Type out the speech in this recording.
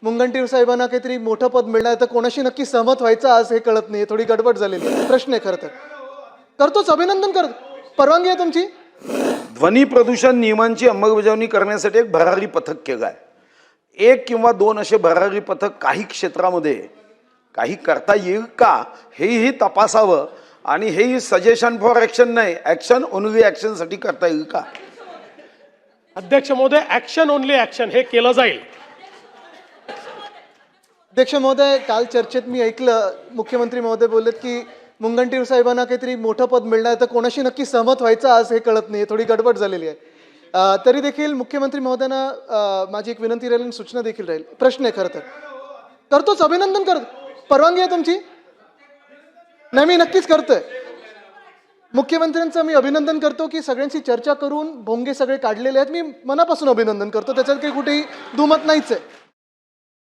मुनगंटीवार साहेबांना काहीतरी मोठं पद मिळणार तर कोणाशी नक्की सहमत व्हायचं आज हे कळत नाही, थोडी गडबड झालेली आहे. प्रश्न आहे खरं तर. करतोच, अभिनंदन करतो. परवानगी आहे तुमची? ध्वनी प्रदूषण नियमांची अंमलबजावणी करण्यासाठी एक भरारी पथक केलं आहे. 1 किंवा 2 असे भरारी पथक काही क्षेत्रामध्ये काही करता येईल का हेही तपासावं आणि हेही सजेशन फॉर ऍक्शन नाही, ऍक्शन ओनली ऍक्शन साठी करता येईल का? अध्यक्ष महोदय, ऍक्शन ओनली ऍक्शन हे केलं जाईल. अध्यक्ष महोदय, काल चर्चेत मी ऐकलं मुख्यमंत्री महोदय बोललेत की मुनगंटीवार साहेबांना काहीतरी मोठं पद मिळणार तर कोणाशी नक्की सहमत व्हायचं आज हे कळत नाही, थोडी गडबड झालेली आहे. तरी देखील मुख्यमंत्री महोदयांना माझी एक विनंती राहील आणि सूचना देखील राहील. प्रश्न आहे खरं तर. करतोच, अभिनंदन करतो. परवानगी आहे तुमची? नाही, मी नक्कीच करतोय. मुख्यमंत्र्यांचं मी अभिनंदन करतो की सगळ्यांशी चर्चा करून भोंगे सगळे काढलेले आहेत. मी मनापासून अभिनंदन करतो, त्याच्यात काही कुठेही दुमत नाहीच आहे.